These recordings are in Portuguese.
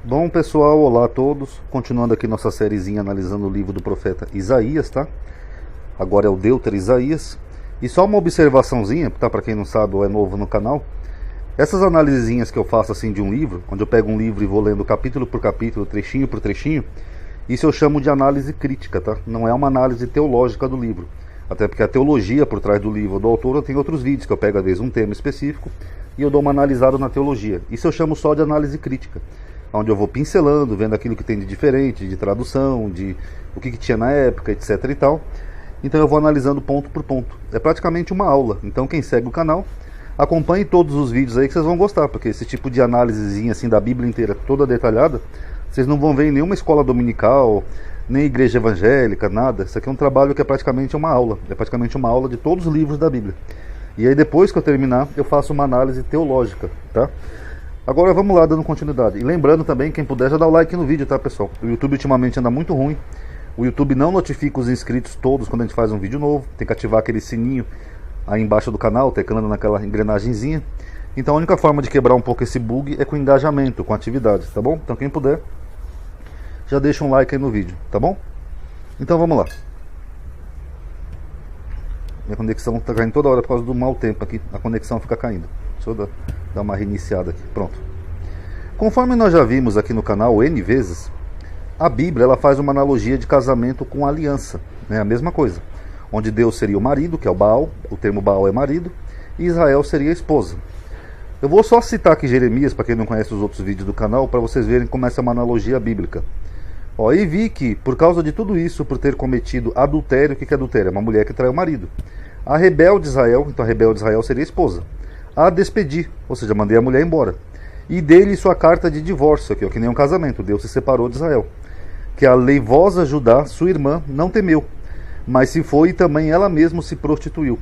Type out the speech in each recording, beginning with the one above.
Bom pessoal, olá a todos, continuando aqui nossa sériezinha analisando o livro do profeta Isaías, tá? Agora é o Deutero Isaías. E só uma observaçãozinha, tá? Para quem não sabe ou é novo no canal, essas análisezinhas que eu faço assim de um livro, onde eu pego um livro e vou lendo capítulo por capítulo, trechinho por trechinho, isso eu chamo de análise crítica, tá? Não é uma análise teológica do livro, até porque a teologia por trás do livro do autor, eu tenho outros vídeos que eu pego às vezes um tema específico e eu dou uma analisada na teologia. Isso eu chamo só de análise crítica, onde eu vou pincelando, vendo aquilo que tem de diferente, de tradução, de o que tinha na época, etc e tal. Então eu vou analisando ponto por ponto. É praticamente uma aula. Então quem segue o canal, acompanhe todos os vídeos aí que vocês vão gostar, porque esse tipo de análisezinha assim da Bíblia inteira, toda detalhada, vocês não vão ver em nenhuma escola dominical, nem igreja evangélica, nada. Isso aqui é um trabalho que é praticamente uma aula. É praticamente uma aula de todos os livros da Bíblia. E aí depois que eu terminar, eu faço uma análise teológica, tá? Agora vamos lá, dando continuidade. E lembrando também, quem puder já dá o like no vídeo, tá pessoal? O YouTube ultimamente anda muito ruim. O YouTube não notifica os inscritos todos quando a gente faz um vídeo novo. Tem que ativar aquele sininho aí embaixo do canal, teclando naquela engrenagemzinha. Então a única forma de quebrar um pouco esse bug é com engajamento, com atividades, tá bom? Então quem puder, já deixa um like aí no vídeo, tá bom? Então vamos lá. Minha conexão tá caindo toda hora por causa do mau tempo aqui. A conexão fica caindo. Deixa eu dar uma reiniciada aqui. Pronto. Conforme nós já vimos aqui no canal N vezes, a Bíblia ela faz uma analogia de casamento com aliança. É a mesma coisa. Onde Deus seria o marido, que é o Baal. O termo Baal é marido. E Israel seria a esposa. Eu vou só citar aqui Jeremias, para quem não conhece os outros vídeos do canal, para vocês verem como essa é uma analogia bíblica. Ó, e vi que, por causa de tudo isso, por ter cometido adultério, o que é adultério? É uma mulher que trai o marido. A rebelde Israel, então a rebelde Israel seria a esposa. A despedi, ou seja, mandei a mulher embora. E dei-lhe sua carta de divórcio, aqui, ó, que nem um casamento, Deus se separou de Israel. Que a leivosa Judá, sua irmã, não temeu, mas se foi e também ela mesma se prostituiu.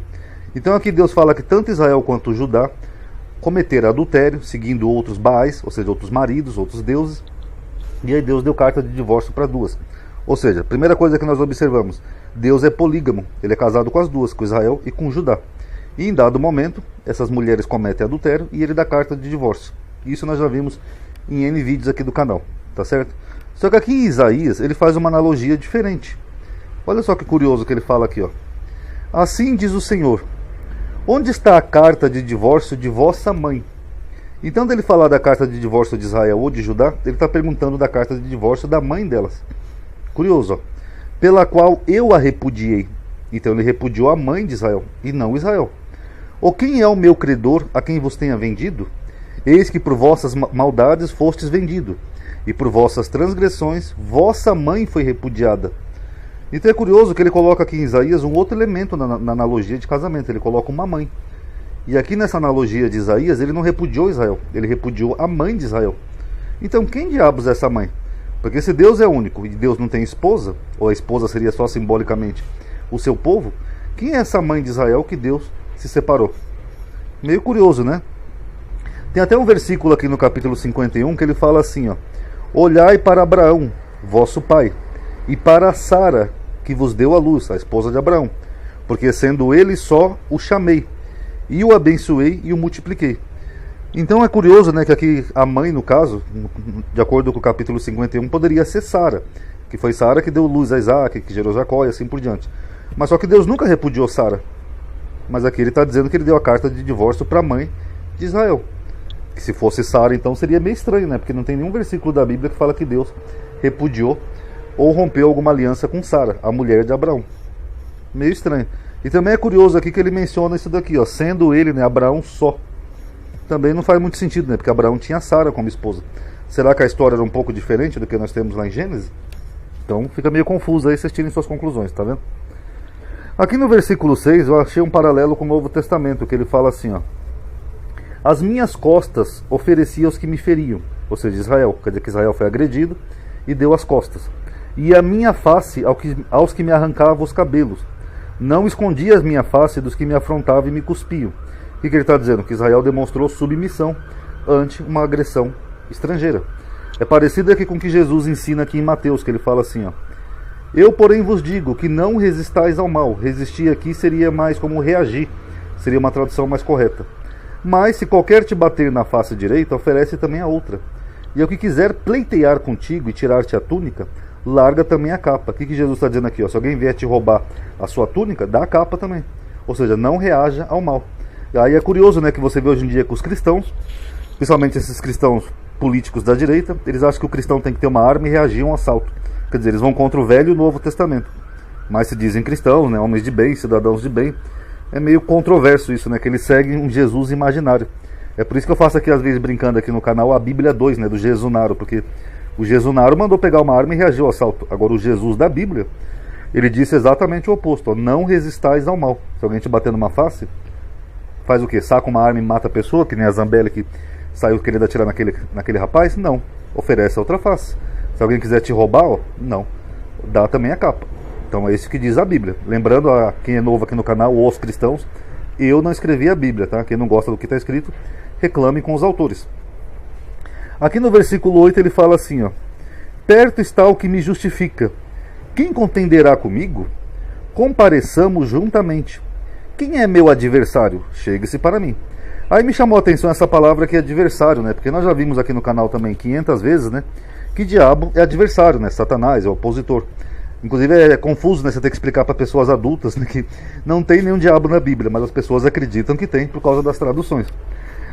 Então aqui Deus fala que tanto Israel quanto Judá cometeram adultério, seguindo outros baais, ou seja, outros maridos, outros deuses. E aí Deus deu carta de divórcio para duas. Ou seja, a primeira coisa que nós observamos, Deus é polígamo, ele é casado com as duas, com Israel e com Judá. E em dado momento, essas mulheres cometem adultério e ele dá carta de divórcio. Isso nós já vimos em N vídeos aqui do canal, tá certo? Só que aqui em Isaías, ele faz uma analogia diferente. Olha só que curioso que ele fala aqui, ó. Assim diz o Senhor, onde está a carta de divórcio de vossa mãe? Então, dele falar da carta de divórcio de Israel ou de Judá, ele está perguntando da carta de divórcio da mãe delas. Curioso, ó. Pela qual eu a repudiei. Então ele repudiou a mãe de Israel e não Israel. Ou quem é o meu credor a quem vos tenha vendido? Eis que por vossas maldades fostes vendido, e por vossas transgressões vossa mãe foi repudiada. Então é curioso que ele coloca aqui em Isaías um outro elemento na analogia de casamento. Ele coloca uma mãe. E aqui nessa analogia de Isaías, ele não repudiou Israel, ele repudiou a mãe de Israel. Então quem diabos é essa mãe? Porque se Deus é único e Deus não tem esposa, ou a esposa seria só simbolicamente o seu povo, quem é essa mãe de Israel que Deus se separou? Meio curioso, né? Tem até um versículo aqui no capítulo 51 que ele fala assim, ó: olhai para Abraão, vosso pai, e para Sara, que vos deu a luz, a esposa de Abraão, porque sendo ele só, o chamei, e o abençoei e o multipliquei. Então é curioso, né, que aqui a mãe, no caso, de acordo com o capítulo 51, poderia ser Sara, que foi Sara que deu luz a Isaac, que gerou Jacó e assim por diante. Mas só que Deus nunca repudiou Sara. Mas aqui ele está dizendo que ele deu a carta de divórcio para a mãe de Israel. Que se fosse Sara, então seria meio estranho, né? Porque não tem nenhum versículo da Bíblia que fala que Deus repudiou ou rompeu alguma aliança com Sara, a mulher de Abraão. Meio estranho. E também é curioso aqui que ele menciona isso daqui, ó, sendo ele, né, Abraão só. Também não faz muito sentido, né? Porque Abraão tinha Sara como esposa. Será que a história era um pouco diferente do que nós temos lá em Gênesis? Então fica meio confuso aí, vocês tirem suas conclusões, tá vendo? Aqui no versículo 6 eu achei um paralelo com o Novo Testamento, que ele fala assim, ó: as minhas costas ofereci aos que me feriam, ou seja, Israel, quer dizer que Israel foi agredido e deu as costas, e a minha face aos que me arrancavam os cabelos, não escondi a minha face dos que me afrontavam e me cuspiam. O que ele está dizendo? Que Israel demonstrou submissão ante uma agressão estrangeira. É parecido aqui com o que Jesus ensina aqui em Mateus, que ele fala assim, ó: eu, porém, vos digo que não resistais ao mal. Resistir aqui seria mais como reagir, seria uma tradução mais correta. Mas se qualquer te bater na face direita, oferece também a outra. E o que quiser pleitear contigo e tirar-te a túnica, larga também a capa. O que Jesus está dizendo aqui? Ó? Se alguém vier te roubar a sua túnica, dá a capa também. Ou seja, não reaja ao mal. E aí é curioso, né, que você vê hoje em dia que os cristãos, principalmente esses cristãos políticos da direita, eles acham que o cristão tem que ter uma arma e reagir a um assalto. Quer dizer, eles vão contra o Velho e o Novo Testamento. Mas se dizem cristãos, né, homens de bem, cidadãos de bem. É meio controverso isso, né, que eles seguem um Jesus imaginário. É por isso que eu faço aqui, às vezes, brincando aqui no canal, a Bíblia 2, né, do Jesunaro, porque o Jesunaro mandou pegar uma arma e reagiu ao assalto. Agora, o Jesus da Bíblia, ele disse exatamente o oposto, ó, não resistais ao mal. Se alguém te bater numa face, faz o quê? Saca uma arma e mata a pessoa, que nem a Zambelli que saiu querendo atirar naquele rapaz? Não. Oferece a outra face. Se alguém quiser te roubar, ó, não. Dá também a capa. Então é isso que diz a Bíblia. Lembrando a quem é novo aqui no canal, ou os cristãos, eu não escrevi a Bíblia, tá? Quem não gosta do que está escrito, reclame com os autores. Aqui no versículo 8 ele fala assim, ó: perto está o que me justifica. Quem contenderá comigo? Compareçamos juntamente. Quem é meu adversário? Chegue-se para mim. Aí me chamou a atenção essa palavra que é adversário, né? Porque nós já vimos aqui no canal também 500 vezes, né? Que diabo é adversário, né? Satanás é opositor. Inclusive é confuso, né? Você ter que explicar para pessoas adultas, né, que não tem nenhum diabo na Bíblia, mas as pessoas acreditam que tem por causa das traduções.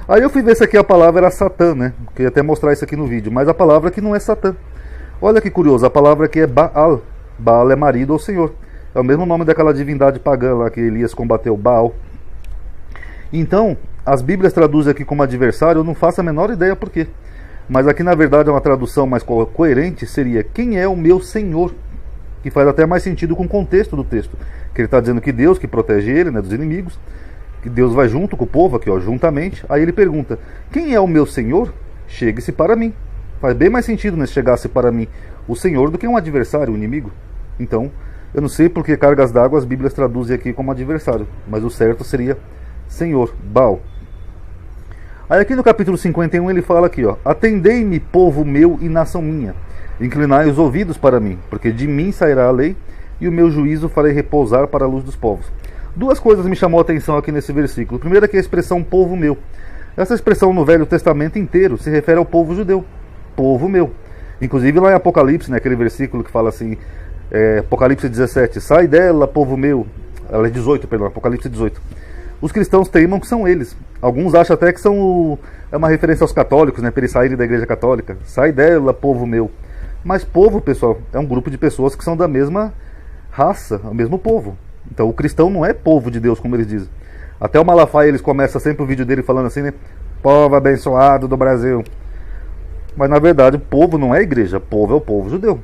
Aí eu fui ver se aqui a palavra era Satã, né? Queria até mostrar isso aqui no vídeo, mas a palavra aqui não é Satã. Olha que curioso, a palavra aqui é Baal. Baal é marido ou senhor. É o mesmo nome daquela divindade pagã lá que Elias combateu, Baal. Então, as Bíblias traduzem aqui como adversário, eu não faço a menor ideia por quê. Mas aqui na verdade é uma tradução mais coerente, seria: quem é o meu Senhor? Que faz até mais sentido com o contexto do texto. Que ele está dizendo que Deus que protege ele, né, dos inimigos, que Deus vai junto com o povo aqui, ó, juntamente. Aí ele pergunta: quem é o meu Senhor? Chegue-se para mim. Faz bem mais sentido, né, chegasse para mim o Senhor do que um adversário, um inimigo. Então, eu não sei porque cargas d'água as Bíblias traduzem aqui como adversário, mas o certo seria Senhor, Baal. Aí aqui no capítulo 51 ele fala aqui, ó: atendei-me, povo meu e nação minha, inclinai os ouvidos para mim, porque de mim sairá a lei, e o meu juízo farei repousar para a luz dos povos. Duas coisas me chamou a atenção aqui nesse versículo. Primeiro é que a expressão povo meu. Essa expressão no Velho Testamento inteiro se refere ao povo judeu. Povo meu. Inclusive lá em Apocalipse, né, aquele versículo que fala assim, Apocalipse 17, sai dela, povo meu. Ela é 18, perdão, Apocalipse 18. Os cristãos teimam que são eles. Alguns acham até que é uma referência aos católicos, né, para eles saírem da igreja católica. Sai dela, povo meu. Mas povo, pessoal, é um grupo de pessoas que são da mesma raça, o mesmo povo. Então o cristão não é povo de Deus, como eles dizem. Até o Malafaia, eles começam sempre o vídeo dele falando assim, né? Povo abençoado do Brasil. Mas na verdade o povo não é a igreja, povo é o povo judeu.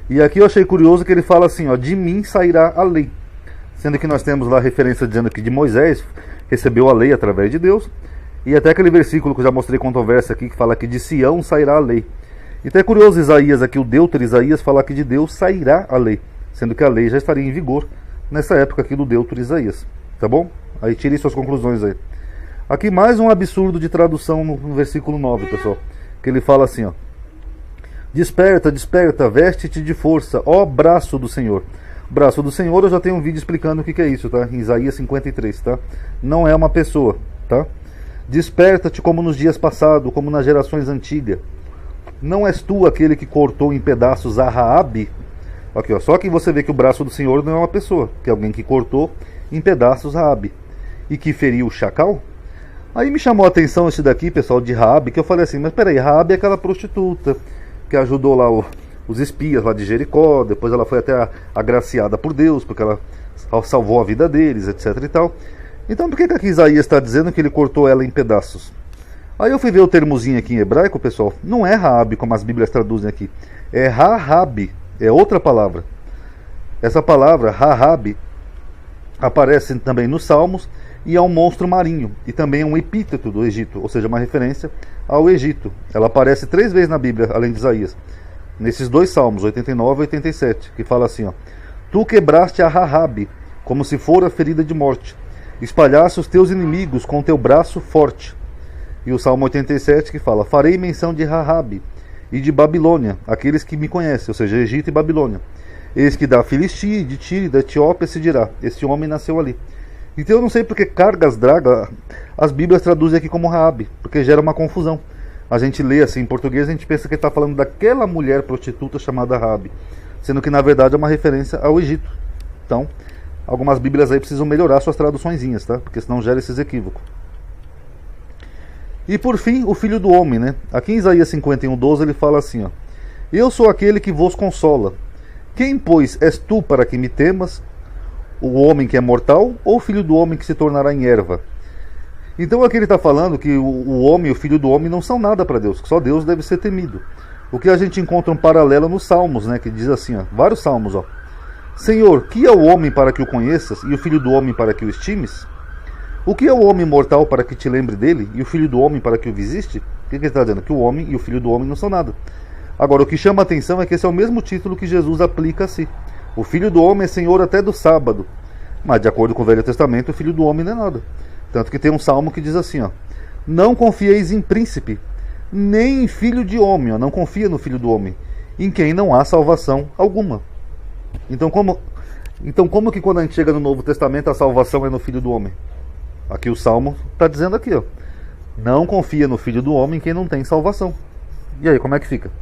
E aqui eu achei curioso que ele fala assim, ó: de mim sairá a lei. Sendo que nós temos lá a referência dizendo que de Moisés recebeu a lei através de Deus. E até aquele versículo que eu já mostrei controvérsia aqui, que fala que de Sião sairá a lei. E até é curioso Isaías aqui, o Deutero Isaías, falar que de Deus sairá a lei, sendo que a lei já estaria em vigor nessa época aqui do Deutero Isaías. Tá bom? Aí tire suas conclusões aí. Aqui mais um absurdo de tradução no versículo 9, pessoal. Que ele fala assim, ó: desperta, desperta, veste-te de força, ó braço do Senhor. Braço do Senhor, eu já tenho um vídeo explicando o que é isso, tá? Em Isaías 53, tá? Não é uma pessoa, tá? Desperta-te como nos dias passados, como nas gerações antigas. Não és tu aquele que cortou em pedaços a Raabe? Aqui, ó, só que você vê que o braço do Senhor não é uma pessoa, que é alguém que cortou em pedaços Raabe. E que feriu o chacal? Aí me chamou a atenção esse daqui, pessoal, de Raabe, que eu falei assim, mas peraí, Raabe é aquela prostituta que ajudou lá os espias lá de Jericó, depois ela foi até agraciada por Deus, porque ela salvou a vida deles, etc e tal. Então por que aqui Isaías está dizendo que ele cortou ela em pedaços? Aí eu fui ver o termozinho aqui em hebraico, pessoal, não é Raabe como as Bíblias traduzem aqui, é Rahabe, é outra palavra. Essa palavra, Rahabe, aparece também nos Salmos e é um monstro marinho, e também é um epíteto do Egito, ou seja, uma referência ao Egito. Ela aparece 3 vezes na Bíblia, além de Isaías, nesses 2 Salmos, 89 e 87, que fala assim, ó: tu quebraste a Rahabe, como se fora ferida de morte, espalhaste os teus inimigos com teu braço forte. E o Salmo 87 que fala: farei menção de Rahabe e de Babilônia, aqueles que me conhecem, ou seja, Egito e Babilônia. Eis que da Filistia, de Tiro e da Etiópia se dirá: este homem nasceu ali. Então eu não sei porque cargas draga as Bíblias traduzem aqui como Raabe, porque gera uma confusão. a gente lê assim em português, a gente pensa que ele está falando daquela mulher prostituta chamada Raabe, sendo que na verdade é uma referência ao Egito. Então, algumas bíblias aí precisam melhorar suas traduçõezinhas, tá? Porque senão gera esses equívocos. E por fim, o filho do homem, né? Aqui em Isaías 51:12 ele fala assim, ó: eu sou aquele que vos consola. Quem, pois, és tu para que me temas? O homem que é mortal ou o filho do homem que se tornará em erva? Então aqui ele está falando que o homem e o filho do homem não são nada para Deus, que só Deus deve ser temido. O que a gente encontra um paralelo nos Salmos, né? Que diz assim, ó, vários Salmos, ó: Senhor, que é o homem para que o conheças e o filho do homem para que o estimes? O que é o homem mortal para que te lembre dele e o filho do homem para que o visite? O que ele está dizendo? Que o homem e o filho do homem não são nada. Agora, o que chama a atenção é que esse é o mesmo título que Jesus aplica a si. O filho do homem é senhor até do sábado. Mas, de acordo com o Velho Testamento, o filho do homem não é nada. Tanto que tem um salmo que diz assim, ó: não confieis em príncipe, nem em filho de homem, ó, não confia no filho do homem, em quem não há salvação alguma. Então como que quando a gente chega no Novo Testamento a salvação é no filho do homem? Aqui o salmo está dizendo aqui, ó: não confia no filho do homem quem não tem salvação. E aí, como é que fica?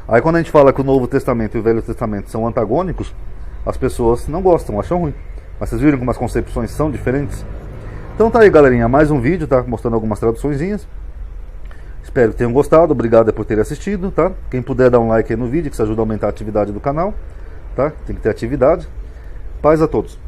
Aí quando a gente fala que o Novo Testamento e o Velho Testamento são antagônicos, as pessoas não gostam, acham ruim. Mas vocês viram como as concepções são diferentes? Então tá aí, galerinha, mais um vídeo, tá? Mostrando algumas traduçõezinhas. Espero que tenham gostado, obrigado por terem assistido, tá? Quem puder dar um like aí no vídeo, que isso ajuda a aumentar a atividade do canal, tá? Tem que ter atividade. Paz a todos.